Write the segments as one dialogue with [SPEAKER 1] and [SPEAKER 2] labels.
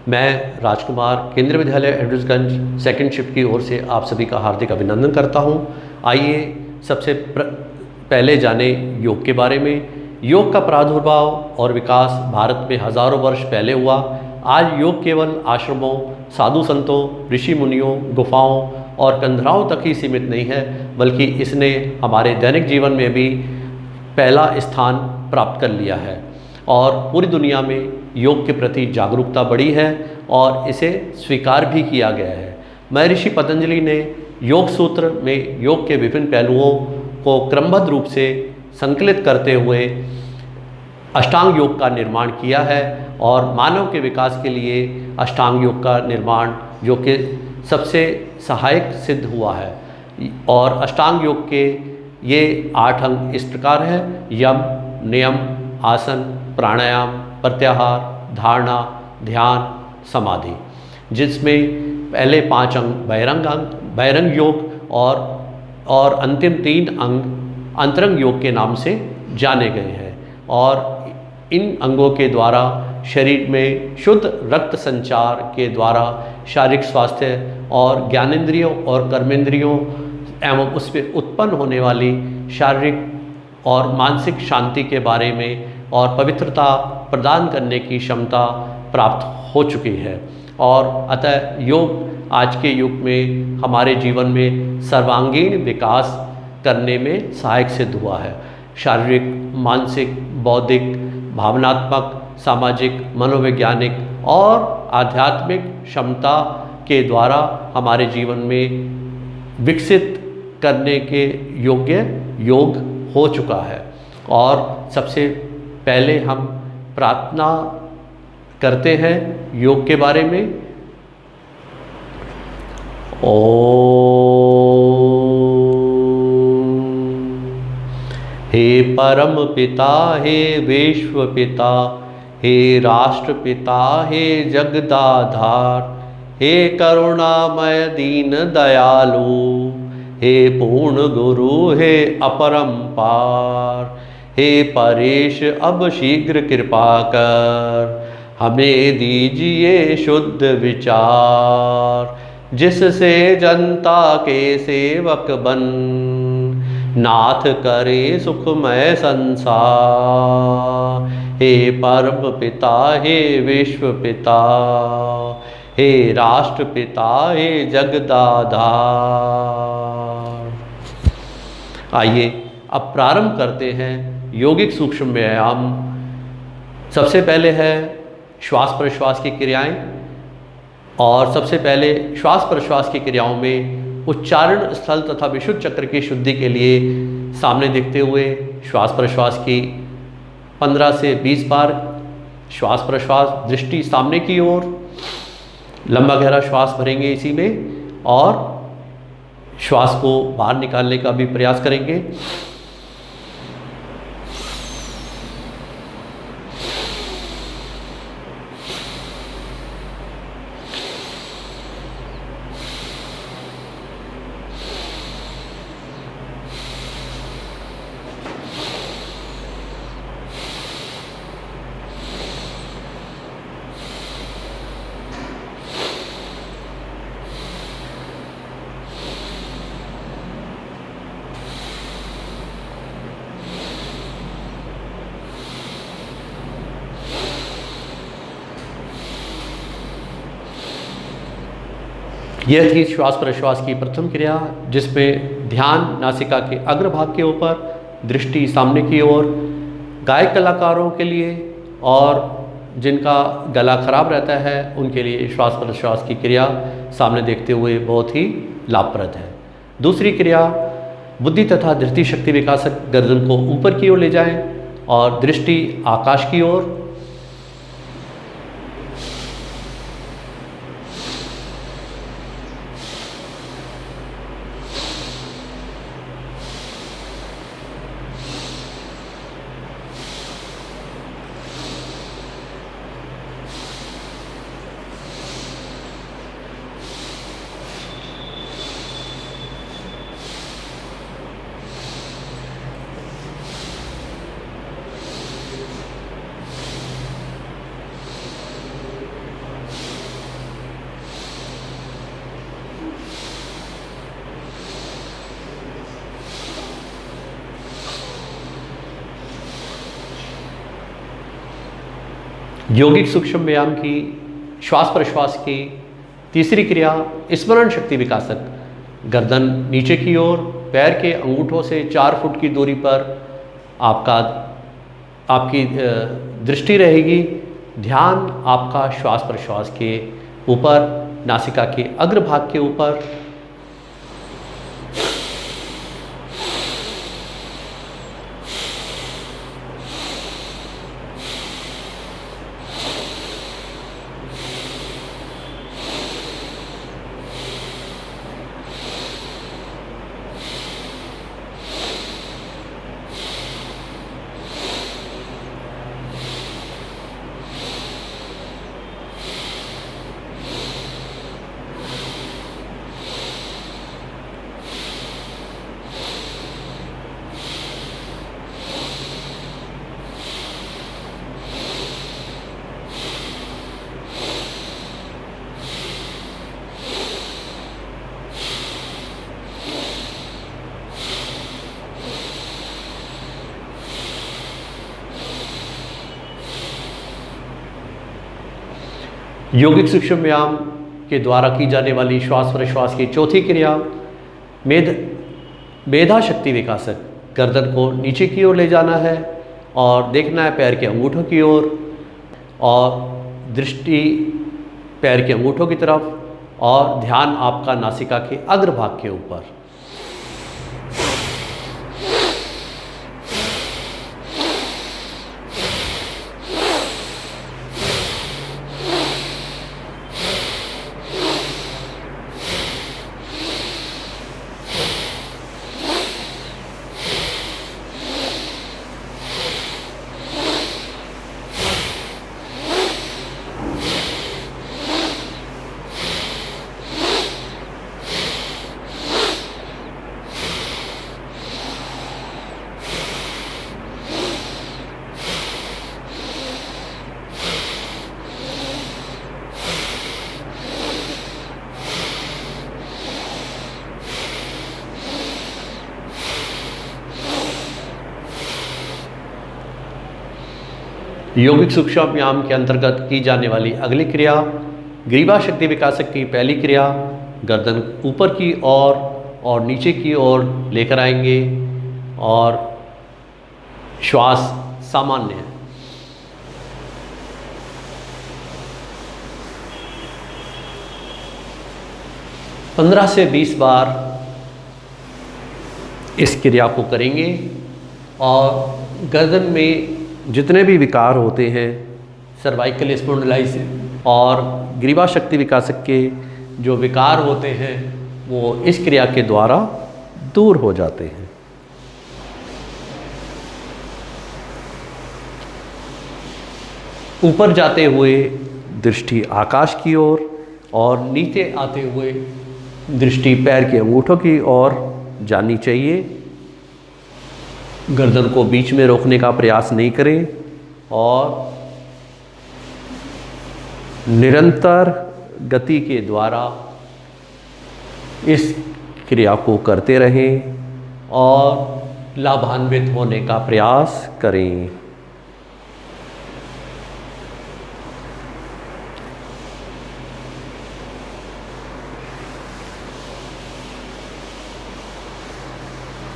[SPEAKER 1] मैं राजकुमार केंद्रीय विद्यालय एडविसगंज सेकंड शिफ्ट की ओर से आप सभी का हार्दिक अभिनंदन करता हूं। आइए सबसे पहले जाने योग के बारे में। योग का प्रादुर्भाव और विकास भारत में हजारों वर्ष पहले हुआ। आज योग केवल आश्रमों, साधु संतों, ऋषि मुनियों, गुफाओं और कंदराओं तक ही सीमित नहीं है, बल्कि इसने हमारे दैनिक जीवन में भी पहला स्थान प्राप्त कर लिया है और पूरी दुनिया में योग के प्रति जागरूकता बढ़ी है और इसे स्वीकार भी किया गया है। महर्षि पतंजलि ने योग सूत्र में योग के विभिन्न पहलुओं को क्रमबद्ध रूप से संकलित करते हुए अष्टांग योग का निर्माण किया है और मानव के विकास के लिए अष्टांग योग का निर्माण जो कि सबसे सहायक सिद्ध हुआ है। और अष्टांग योग के ये 8 अंग इस प्रकार है: यम, नियम, आसन, प्राणायाम, प्रत्याहार, धारणा, ध्यान, समाधि, जिसमें पहले 5 अंग बहिरंग योग और अंतिम 3 अंग अंतरंग योग के नाम से जाने गए हैं। और इन अंगों के द्वारा शरीर में शुद्ध रक्त संचार के द्वारा शारीरिक स्वास्थ्य और ज्ञानेंद्रियों और कर्मेंद्रियों एवं उसमें उत्पन्न होने वाली शारीरिक और मानसिक शांति के बारे में और पवित्रता प्रदान करने की क्षमता प्राप्त हो चुकी है। और अतः योग आज के युग में हमारे जीवन में सर्वांगीण विकास करने में सहायक सिद्ध हुआ है। शारीरिक, मानसिक, बौद्धिक, भावनात्मक, सामाजिक, मनोवैज्ञानिक और आध्यात्मिक क्षमता के द्वारा हमारे जीवन में विकसित करने के योग्य योग हो चुका है। और सबसे पहले हम प्रार्थना करते हैं योग के बारे में। हे परम पिता, हे विश्व पिता, हे राष्ट्र पिता, हे जगदाधार, हे करुणामय दीन दयालु, हे पूर्ण गुरु, हे अपरंपार, हे परेश अब शीघ्र कृपा कर हमें दीजिए शुद्ध विचार, जिससे जनता के सेवक बन नाथ करे सुखमय संसार। हे परम पिता, हे विश्व पिता, हे राष्ट्र पिता, हे जगदाधार। आइए अब प्रारंभ करते हैं यौगिक सूक्ष्म व्यायाम। सबसे पहले है श्वास प्रश्वास की क्रियाएं और सबसे पहले श्वास प्रश्वास की क्रियाओं में उच्चारण स्थल तथा विशुद्ध चक्र की शुद्धि के लिए सामने देखते हुए श्वास प्रश्वास की 15 से 20 बार श्वास प्रश्वास, दृष्टि सामने की ओर, लंबा गहरा श्वास भरेंगे इसी में और श्वास को बाहर निकालने का भी प्रयास करेंगे। यह थी श्वास प्रश्वास की प्रथम क्रिया, जिसमें ध्यान नासिका के अग्रभाग के ऊपर, दृष्टि सामने की ओर। गायक कलाकारों के लिए और जिनका गला खराब रहता है उनके लिए श्वास प्रश्वास की क्रिया सामने देखते हुए बहुत ही लाभप्रद है। दूसरी क्रिया, बुद्धि तथा धृति शक्ति विकासक गर्दन को ऊपर की ओर ले जाएं और दृष्टि आकाश की ओर। यौगिक सूक्ष्म व्यायाम की श्वास प्रश्वास की तीसरी क्रिया स्मरण शक्ति विकासक। गर्दन नीचे की ओर, पैर के अंगूठों से 4 फुट की दूरी पर आपकी दृष्टि रहेगी। ध्यान आपका श्वास प्रश्वास के ऊपर, नासिका के अग्रभाग के ऊपर। यौगिक सूक्ष्म व्यायाम के द्वारा की जाने वाली श्वास प्रश्वास की चौथी क्रिया मेधा शक्ति विकासक। गर्दन को नीचे की ओर ले जाना है और देखना है पैर के अंगूठों की ओर, और दृष्टि पैर के अंगूठों की तरफ, और ध्यान आपका नासिका के अग्रभाग के ऊपर। यौगिक सूक्ष्म व्यायाम के अंतर्गत की जाने वाली अगली क्रिया ग्रीवा शक्ति विकासक की पहली क्रिया। गर्दन ऊपर की ओर और नीचे की ओर लेकर आएंगे और श्वास सामान्य है। पंद्रह से 20 बार इस क्रिया को करेंगे और गर्दन में जितने भी विकार होते हैं, सर्वाइकल स्पॉन्डिलाइटिस और ग्रीवा शक्ति विकासक के जो विकार होते हैं, वो इस क्रिया के द्वारा दूर हो जाते हैं। ऊपर जाते हुए दृष्टि आकाश की ओर और नीचे आते हुए दृष्टि पैर के अंगूठों की ओर जानी चाहिए। गर्दन को बीच में रोकने का प्रयास नहीं करें और निरंतर गति के द्वारा इस क्रिया को करते रहें और लाभान्वित होने का प्रयास करें।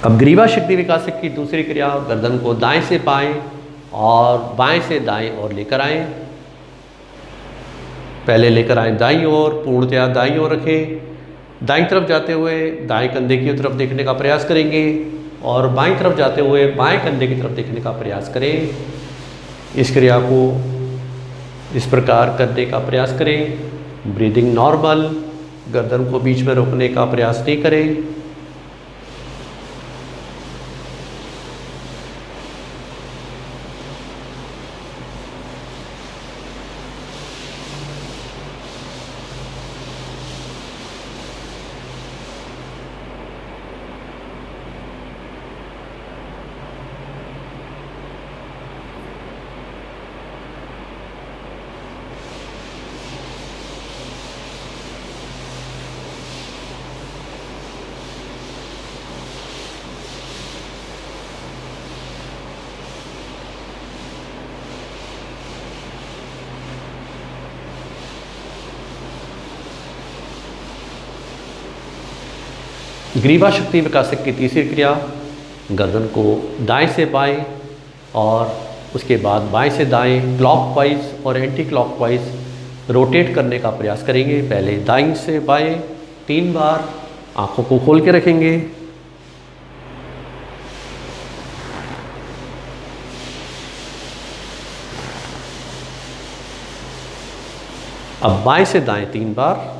[SPEAKER 1] अब ग्रीवा शक्ति विकासक की दूसरी क्रिया, गर्दन को दाएं से बाएं और बाएं से दाएं और लेकर आएं। पहले लेकर आएं दाईं ओर, पूर्णतया दाईं ओर रखें। दाईं तरफ जाते हुए दाएं कंधे की तरफ देखने का प्रयास करेंगे और बाईं तरफ जाते हुए बाएं कंधे की तरफ देखने का प्रयास करें। इस क्रिया को इस प्रकार करने का प्रयास करें। ब्रीदिंग नॉर्मल, गर्दन को बीच में रोकने का प्रयास नहीं करें। ग्रीवा शक्ति विकासक की तीसरी क्रिया, गर्दन को दाएं से बाएं और उसके बाद बाएं से दाएं क्लॉकवाइज और एंटी क्लॉकवाइज रोटेट करने का प्रयास करेंगे। पहले दाएं से बाएं 3 बार, आंखों को खोल के रखेंगे। अब बाएं से दाएं 3 बार,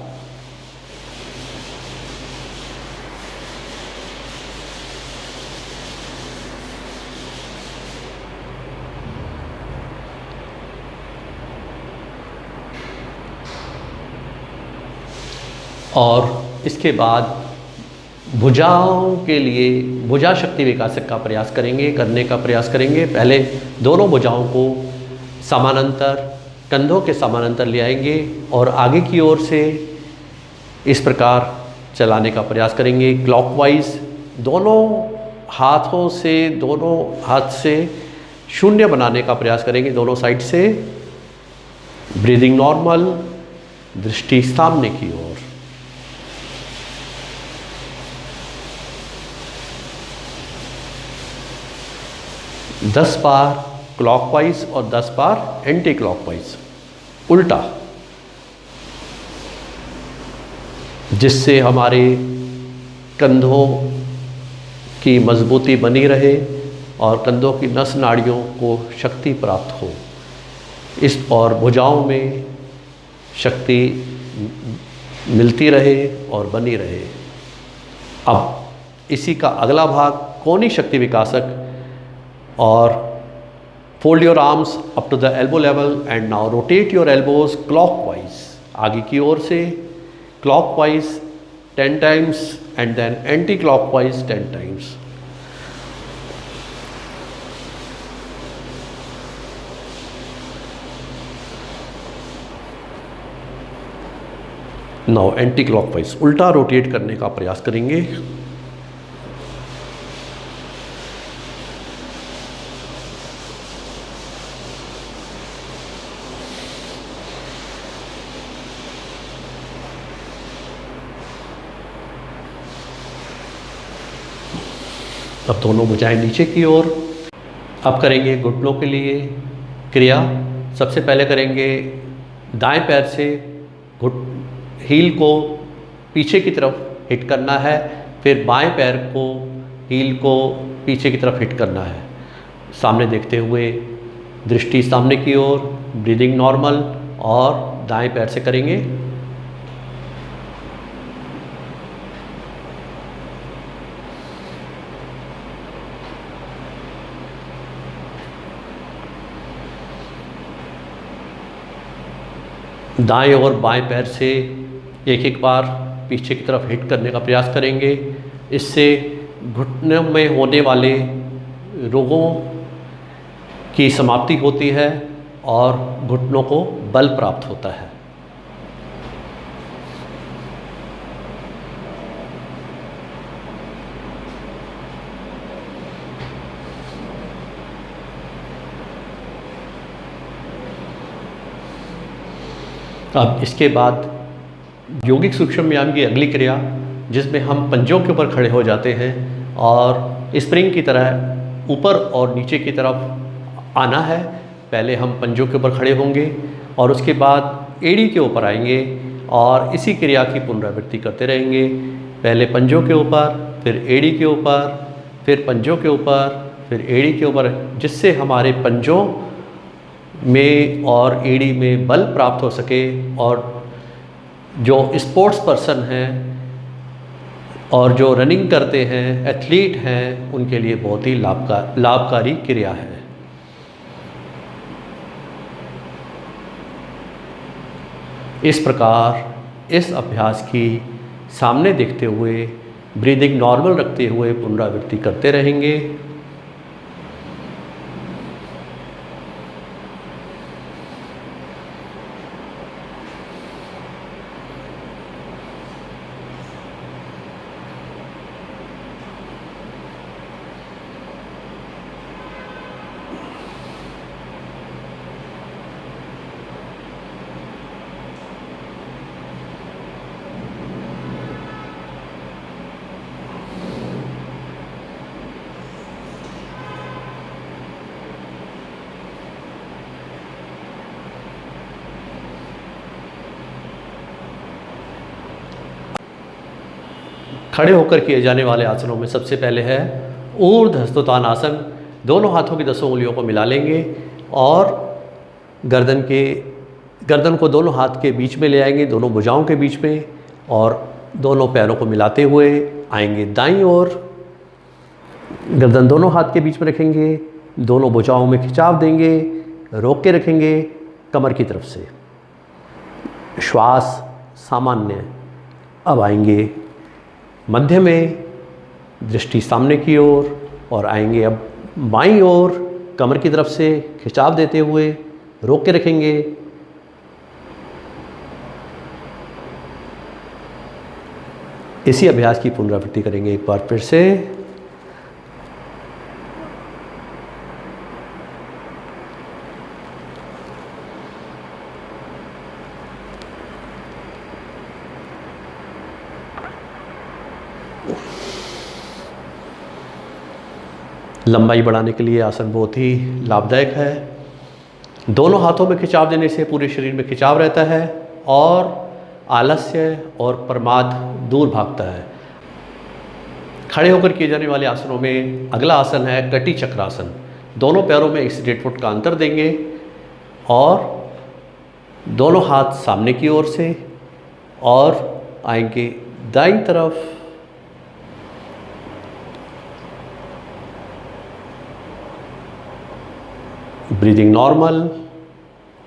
[SPEAKER 1] और इसके बाद भुजाओं के लिए भुजा शक्ति विकासक का प्रयास करने का प्रयास करेंगे। पहले दोनों भुजाओं को समानांतर, कंधों के समानांतर ले आएंगे और आगे की ओर से इस प्रकार चलाने का प्रयास करेंगे क्लॉकवाइज। दोनों हाथ से शून्य बनाने का प्रयास करेंगे दोनों साइड से। ब्रीदिंग नॉर्मल, दृष्टि सामने की ओर। दस बार क्लॉकवाइज और 10 बार एंटी क्लॉकवाइज उल्टा, जिससे हमारे कंधों की मजबूती बनी रहे और कंधों की नस नाड़ियों को शक्ति प्राप्त हो, इस और भुजाओं में शक्ति मिलती रहे और बनी रहे। अब इसी का अगला भाग कोनी शक्ति विकासक, और fold your arms up to the elbow level and now rotate your elbows clockwise, आगे की ओर से clockwise 10 times and then anti-clockwise 10 times. Now anti-clockwise उल्टा रोटेट करने का प्रयास करेंगे। अब दोनों भुजाएं नीचे की ओर। अब करेंगे घुटनों के लिए क्रिया। सबसे पहले करेंगे दाएं पैर से हील को पीछे की तरफ हिट करना है, फिर बाएं पैर को हील को पीछे की तरफ हिट करना है। सामने देखते हुए दृष्टि सामने की ओर, ब्रीदिंग नॉर्मल, और दाएं पैर से करेंगे। दाएं और बाएं पैर से एक एक बार पीछे की तरफ हिट करने का प्रयास करेंगे। इससे घुटनों में होने वाले रोगों की समाप्ति होती है और घुटनों को बल प्राप्त होता है। अब इसके बाद यौगिक सूक्ष्म व्यायाम की अगली क्रिया, जिसमें हम पंजों के ऊपर खड़े हो जाते हैं और स्प्रिंग की तरह ऊपर और नीचे की तरफ आना है। पहले हम पंजों के ऊपर खड़े होंगे और उसके बाद एड़ी के ऊपर आएंगे और इसी क्रिया की पुनरावृत्ति करते रहेंगे। पहले पंजों के ऊपर, फिर एड़ी के ऊपर, फिर पंजों के ऊपर, फिर एड़ी के ऊपर, जिससे हमारे पंजों में और एड़ी में बल प्राप्त हो सके और जो स्पोर्ट्स पर्सन हैं और जो रनिंग करते हैं, एथलीट हैं, उनके लिए बहुत ही लाभकारी क्रिया है। इस प्रकार इस अभ्यास की सामने देखते हुए, ब्रीदिंग नॉर्मल रखते हुए पुनरावृत्ति करते रहेंगे। खड़े होकर किए जाने वाले आसनों में सबसे पहले है ऊर्ध्व हस्तोत्थान आसन। दोनों हाथों की 10 उंगलियों को मिला लेंगे और गर्दन को दोनों हाथ के बीच में ले आएंगे, दोनों भुजाओं के बीच में, और दोनों पैरों को मिलाते हुए आएंगे दाईं ओर। गर्दन दोनों हाथ के बीच में रखेंगे, दोनों भुजाओं में खिंचाव देंगे, रोक के रखेंगे कमर की तरफ से। श्वास सामान्य। अब आएंगे मध्य में, दृष्टि सामने की ओर, और आएंगे अब बाईं ओर, कमर की तरफ से खिंचाव देते हुए रोक के रखेंगे। इसी अभ्यास की पुनरावृत्ति करेंगे एक बार फिर से। लंबाई बढ़ाने के लिए आसन बहुत ही लाभदायक है। दोनों हाथों में खिंचाव देने से पूरे शरीर में खिंचाव रहता है और आलस्य और प्रमाद दूर भागता है। खड़े होकर किए जाने वाले आसनों में अगला आसन है कटी चक्रासन। दोनों पैरों में 1 से 1.5 फुट का अंतर देंगे और दोनों हाथ सामने की ओर से, और आएंगे दाईं तरफ। ब्रीदिंग नॉर्मल,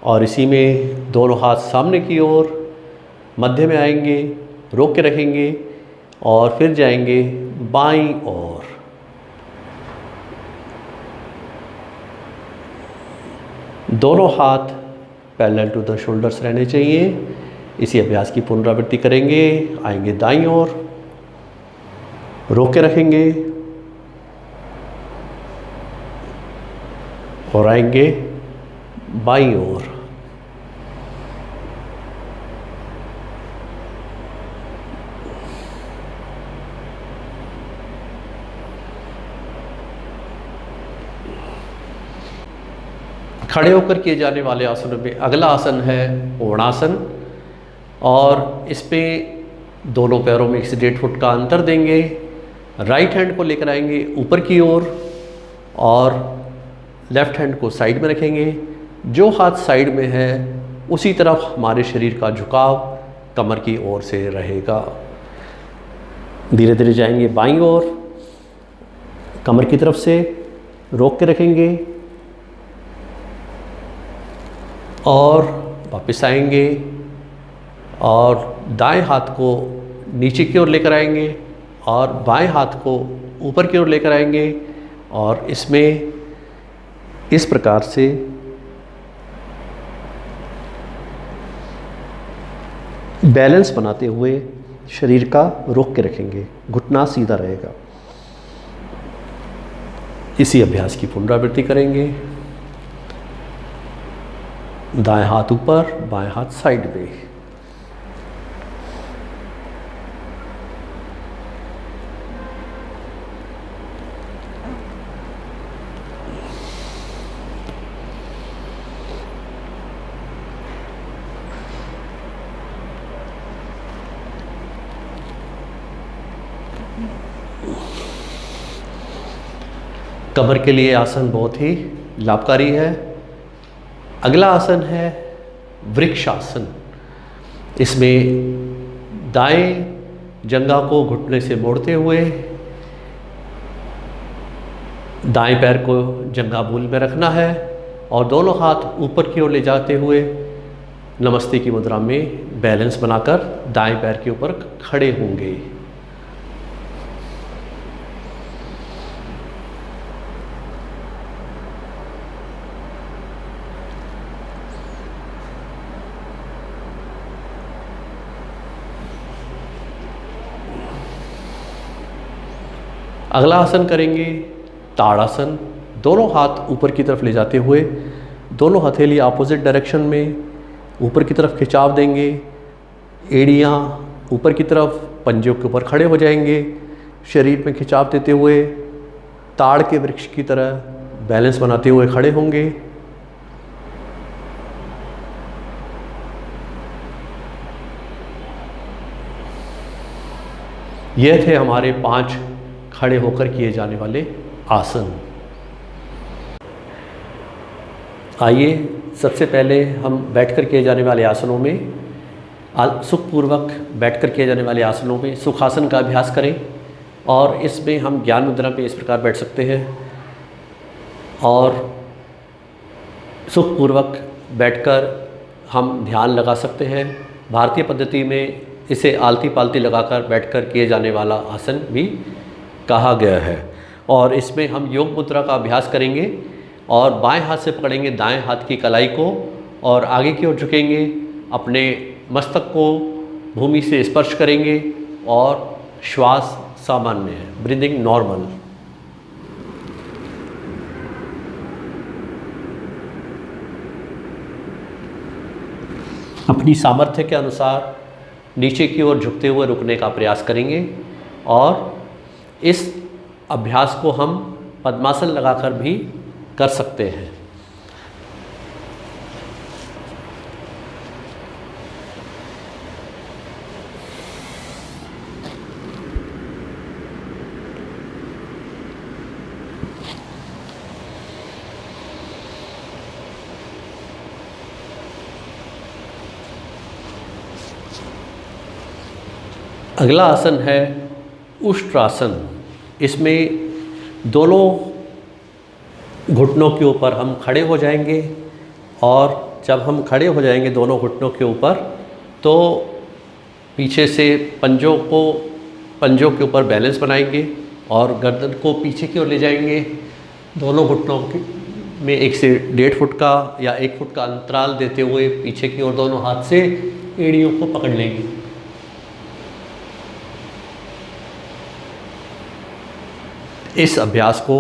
[SPEAKER 1] और इसी में दोनों हाथ सामने की ओर, मध्य में आएंगे, रोक के रखेंगे और फिर जाएंगे बाईं ओर। दोनों हाथ पैरेलल टू द शोल्डर्स रहने चाहिए। इसी अभ्यास की पुनरावृत्ति करेंगे। आएंगे दाईं ओर, रोक के रखेंगे और आएंगे बाईं ओर। खड़े होकर किए जाने वाले आसनों में अगला आसन है कोणासन, और इसमें दोनों पैरों में 1 से 1.5 फुट का अंतर देंगे। राइट हैंड को लेकर आएंगे ऊपर की ओर और लेफ्ट हैंड को साइड में रखेंगे। जो हाथ साइड में है उसी तरफ हमारे शरीर का झुकाव कमर की ओर से रहेगा। धीरे धीरे जाएंगे बाईं ओर, कमर की तरफ से रोक के रखेंगे और वापस आएंगे और दाएं हाथ को नीचे की ओर लेकर आएंगे और बाएं हाथ को ऊपर की ओर लेकर आएंगे, और इसमें इस प्रकार से बैलेंस बनाते हुए शरीर का रोक के रखेंगे, घुटना सीधा रहेगा। इसी अभ्यास की पुनरावृत्ति करेंगे। दाएं हाथ ऊपर, बाएं हाथ साइड में। कमर के लिए आसन बहुत ही लाभकारी है। अगला आसन है वृक्षासन। इसमें दाएं जंघा को घुटने से मोड़ते हुए दाएं पैर को जंघा मूल में रखना है और दोनों हाथ ऊपर की ओर ले जाते हुए नमस्ते की मुद्रा में बैलेंस बनाकर दाएं पैर के ऊपर खड़े होंगे। अगला आसन करेंगे ताड़ासन। दोनों हाथ ऊपर की तरफ ले जाते हुए दोनों हथेली अपोजिट डायरेक्शन में ऊपर की तरफ खिंचाव देंगे। एड़ियाँ ऊपर की तरफ पंजों के ऊपर खड़े हो जाएंगे। शरीर में खिंचाव देते हुए ताड़ के वृक्ष की तरह बैलेंस बनाते हुए खड़े होंगे। यह थे हमारे 5 खड़े होकर किए जाने वाले आसन। आइए सबसे पहले हम बैठकर किए जाने वाले आसनों में सुखपूर्वक बैठकर किए जाने वाले आसनों में सुखासन का अभ्यास करें। और इसमें हम ज्ञान मुद्रा पे इस प्रकार बैठ सकते हैं और सुखपूर्वक बैठकर हम ध्यान लगा सकते हैं। भारतीय पद्धति में इसे आलती पालती लगाकर बैठकर किए जाने वाला आसन भी कहा गया है। और इसमें हम योग मुद्रा का अभ्यास करेंगे और बाएं हाथ से पकड़ेंगे दाएं हाथ की कलाई को और आगे की ओर झुकेंगे, अपने मस्तक को भूमि से स्पर्श करेंगे और श्वास सामान्य है, ब्रीदिंग नॉर्मल। अपनी सामर्थ्य के अनुसार नीचे की ओर झुकते हुए रुकने का प्रयास करेंगे और इस अभ्यास को हम पद्मासन लगाकर भी कर सकते हैं। अगला आसन है उष्ट्रासन। इसमें दोनों घुटनों के ऊपर हम खड़े हो जाएंगे और जब हम खड़े हो जाएंगे दोनों घुटनों के ऊपर तो पीछे से पंजों के ऊपर बैलेंस बनाएंगे और गर्दन को पीछे की ओर ले जाएंगे। दोनों घुटनों में 1 से 1.5 फुट का या 1 फुट का अंतराल देते हुए पीछे की ओर दोनों हाथ से एड़ियों को पकड़ लेंगे। इस अभ्यास को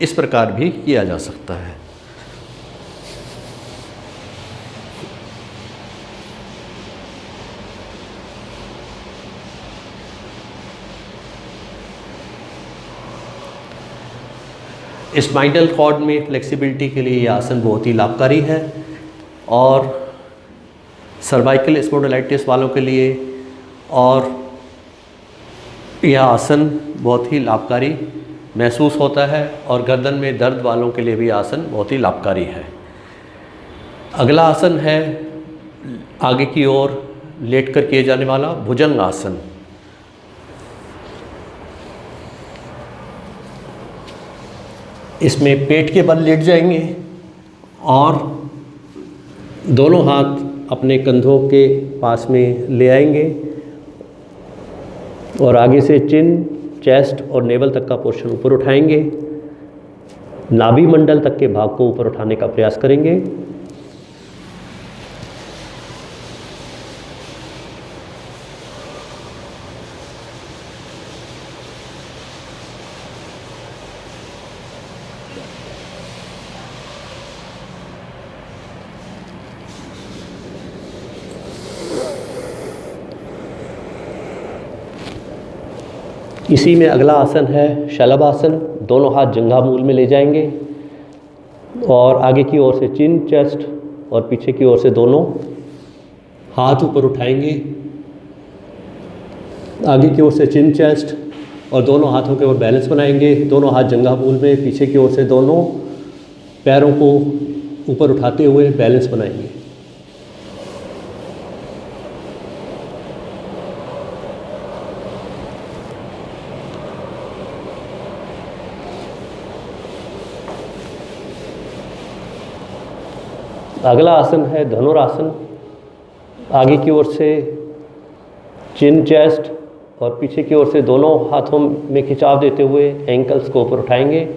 [SPEAKER 1] इस प्रकार भी किया जा सकता है। स्पाइनल कॉर्ड में फ्लेक्सिबिलिटी के लिए यह आसन बहुत ही लाभकारी है और सर्वाइकल स्पॉन्डिलाइटिस वालों के लिए और यह आसन बहुत ही लाभकारी महसूस होता है और गर्दन में दर्द वालों के लिए भी आसन बहुत ही लाभकारी है। अगला आसन है आगे की ओर लेटकर किए जाने वाला भुजंग आसन। इसमें पेट के बल लेट जाएंगे और दोनों हाथ अपने कंधों के पास में ले आएंगे और आगे से चिन, चेस्ट और नेवल तक का पोर्शन ऊपर उठाएंगे। नाभि मंडल तक के भाग को ऊपर उठाने का प्रयास करेंगे। इसी में अगला आसन है शलभ आसन। दोनों हाथ जंघा मूल में ले जाएंगे और आगे की ओर से चिन, चेस्ट और पीछे की ओर से दोनों हाथ ऊपर उठाएंगे। आगे की ओर से चिन, चेस्ट और दोनों हाथों के ऊपर बैलेंस बनाएंगे। दोनों हाथ जंघा मूल में, पीछे की ओर से दोनों पैरों को ऊपर उठाते हुए बैलेंस बनाएंगे। अगला आसन है धनुरासन। आगे की ओर से चिन, चेस्ट और पीछे की ओर से दोनों हाथों में खिंचाव देते हुए एंकल्स को ऊपर उठाएंगे।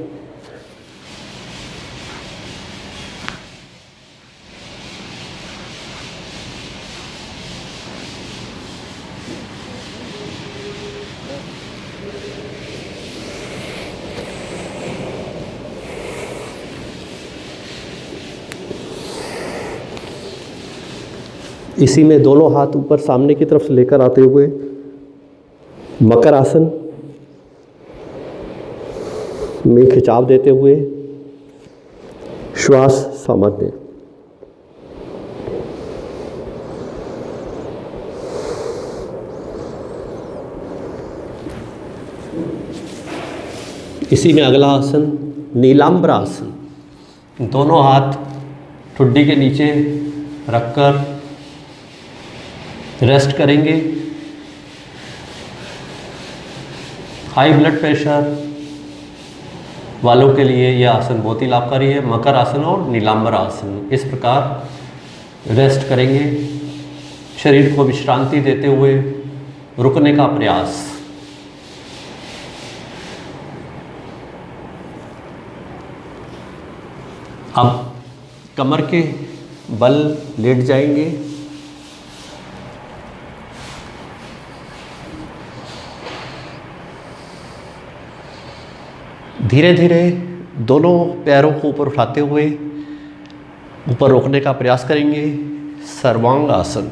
[SPEAKER 1] इसी में दोनों हाथ ऊपर सामने की तरफ से लेकर आते हुए मकर आसन में खिंचाव देते हुए श्वास सामान्य। इसी में अगला आसन नीलांबर आसन। दोनों हाथ ठुड्डी के नीचे रखकर रेस्ट करेंगे। हाई ब्लड प्रेशर वालों के लिए यह आसन बहुत ही लाभकारी है। मकर आसन और नीलांबर आसन इस प्रकार रेस्ट करेंगे, शरीर को विश्रांति देते हुए रुकने का प्रयास। अब कमर के बल लेट जाएंगे। धीरे धीरे दोनों पैरों को ऊपर उठाते हुए ऊपर रोकने का प्रयास करेंगे, सर्वांग आसन।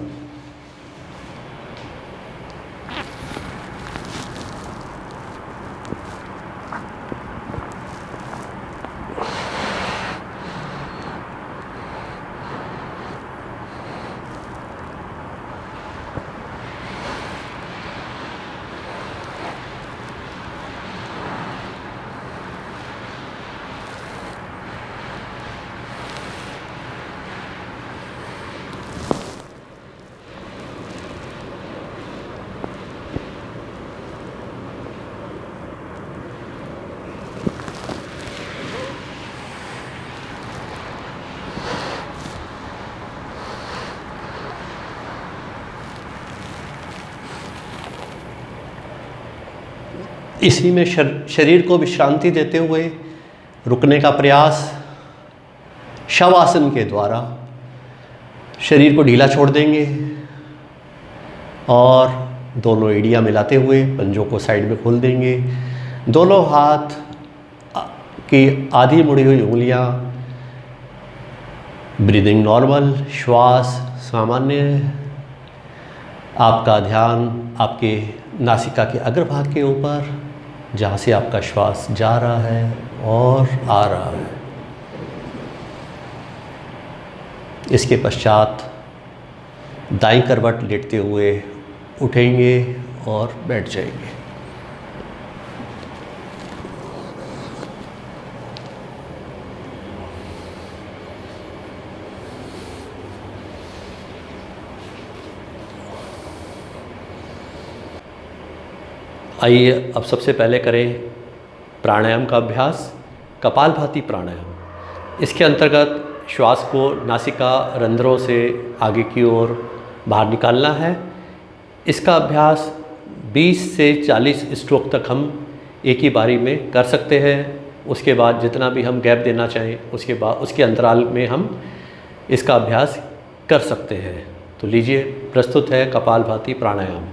[SPEAKER 1] इसी में शरीर को विश्रांति देते हुए रुकने का प्रयास। शवासन के द्वारा शरीर को ढीला छोड़ देंगे और दोनों एड़ियाँ मिलाते हुए पंजों को साइड में खोल देंगे। दोनों हाथ की आधी मुड़ी हुई उंगलियाँ, ब्रीदिंग नॉर्मल, श्वास सामान्य। आपका ध्यान आपके नासिका के अग्रभाग के ऊपर, जहाँ से आपका श्वास जा रहा है और आ रहा है। इसके पश्चात दाईं करवट लेटते हुए उठेंगे और बैठ जाएंगे। आइए अब सबसे पहले करें प्राणायाम का अभ्यास, कपालभाति प्राणायाम। इसके अंतर्गत श्वास को नासिका रंध्रों से आगे की ओर बाहर निकालना है। इसका अभ्यास 20 से 40 स्ट्रोक तक हम एक ही बारी में कर सकते हैं। उसके बाद जितना भी हम गैप देना चाहें उसके बाद उसके अंतराल में हम इसका अभ्यास कर सकते हैं। तो लीजिए, प्रस्तुत है कपालभाति प्राणायाम।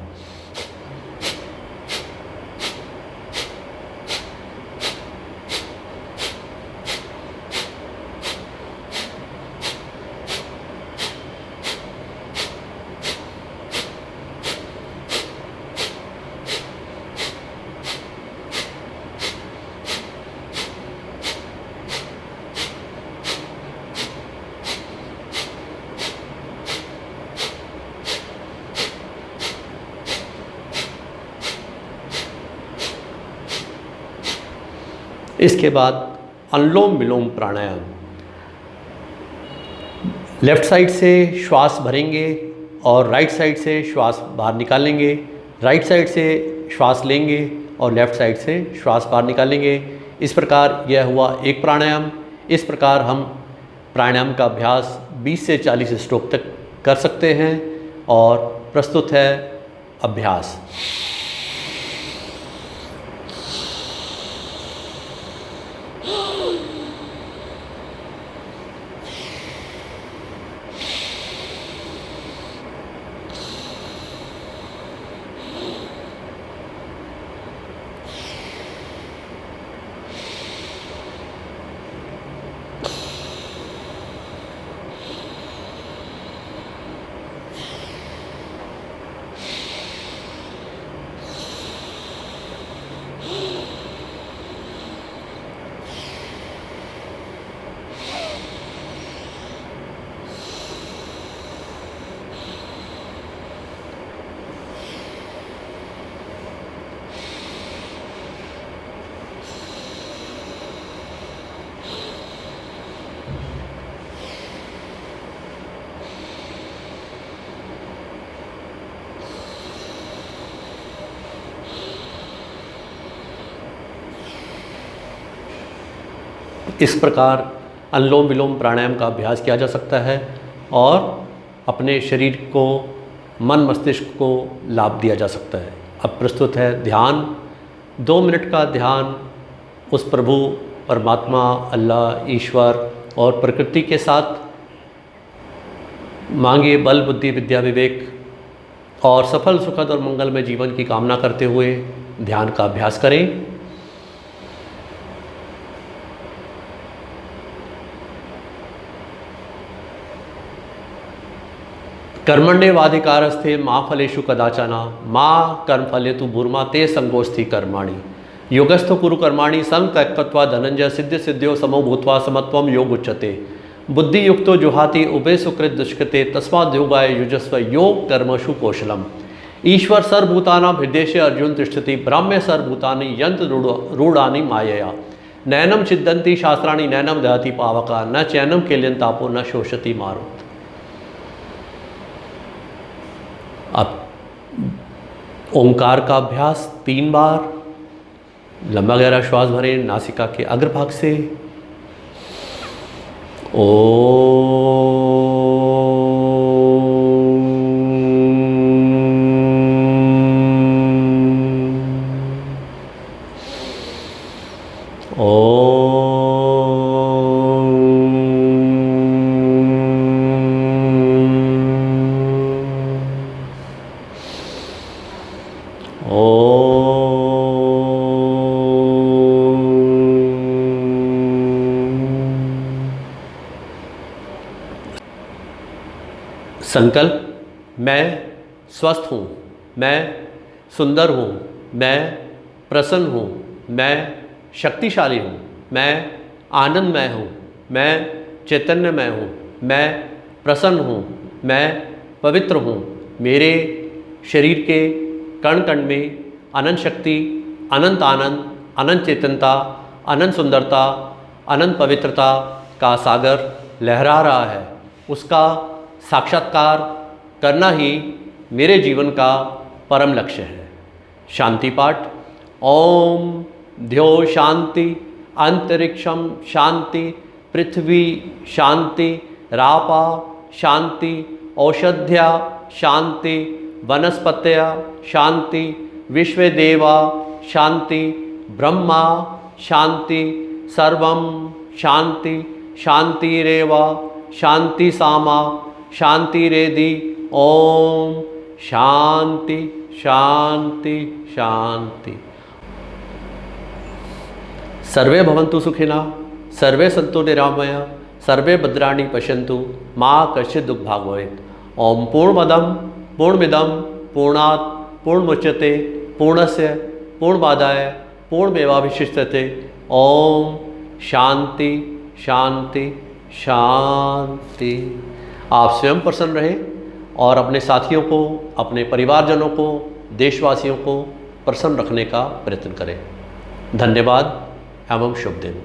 [SPEAKER 1] इसके बाद अनुलोम विलोम प्राणायाम। लेफ़्ट साइड से श्वास भरेंगे और राइट साइड से श्वास बाहर निकालेंगे। राइट साइड से श्वास लेंगे और लेफ़्ट साइड से श्वास बाहर निकालेंगे। इस प्रकार यह हुआ एक प्राणायाम। इस प्रकार हम प्राणायाम का अभ्यास 20 से 40 स्ट्रोक तक कर सकते हैं। और प्रस्तुत है अभ्यास। इस प्रकार अनुलोम विलोम प्राणायाम का अभ्यास किया जा सकता है और अपने शरीर को, मन मस्तिष्क को लाभ दिया जा सकता है। अब प्रस्तुत है ध्यान। 2 मिनट का ध्यान उस प्रभु परमात्मा, अल्लाह, ईश्वर और प्रकृति के साथ मांगिए बल, बुद्धि, विद्या, विवेक और सफल, सुखद और मंगलमय जीवन की कामना करते हुए ध्यान का अभ्यास करें। कर्मण्येवाधिकारस्थे मा फलेषु कदाचन मा कर्मफलेतु भूर्मा ते संगोष्ठी कर्माणि योगस्थो कुरु कर्माणि संत्यक्त्वा धनंजय सिद्ध सिद्ध्यो समो भूत्वा समत्वम योग उच्यते बुद्धि युक्तो जुहाति उभे सुकृत दुष्कृते तस्माद् योगाय युजस्व योग कर्मसु कौशलम। ईश्वर सर्वभूतानां हृदयेषु अर्जुन तिष्ठति ब्रह्म सर्वभूतानि यंत्र रूढ़ानि मायया नैनम छिद्यन्ति शास्त्राणि नैनम दहति पावका न चैनम केल्यन्तापो न शोषति मारुत। अब ओंकार का अभ्यास 3 बार। लंबा गहरा श्वास भरें नासिका के अग्रभाग से। संकल्प। मैं स्वस्थ हूँ, मैं सुंदर हूँ, मैं प्रसन्न हूँ, मैं शक्तिशाली हूँ, मैं आनंदमय हूँ, मैं चैतन्यमय हूँ, मैं प्रसन्न हूँ, मैं पवित्र हूँ। मेरे शरीर के कण कण में अनंत शक्ति, अनंत आनंद, अनंत चेतनता, अनंत सुंदरता, अनंत पवित्रता का सागर लहरा रहा है। उसका साक्षात्कार करना ही मेरे जीवन का परम लक्ष्य है। शांति पाठ। ओम ध्यो शांति अंतरिक्षम शांति पृथ्वी शांति रापा शांति औषध्या शांति वनस्पतया शांति विश्वदेवा शांति ब्रह्मा शांति सर्वम शांति शांतिरेव शांति सामा शांतिरेधि। ओम शांति शांति शांति। सर्वे भवन्तु सुखिनः, सर्वे सन्तु निरामया, सर्वे भद्राणि पश्यन्तु, मा कश्चित् दुःखभाग् भवेत्। ओम पूर्णमदं पूर्णमिदं पूर्णात् पूर्णमुच्यते पूर्णस्य पूर्णमादाय पूर्णमेवावशिष्यते। ओम शांति शांति शांति। आप स्वयं प्रसन्न रहें और अपने साथियों को, अपने परिवारजनों को, देशवासियों को प्रसन्न रखने का प्रयत्न करें। धन्यवाद एवं शुभ दिन।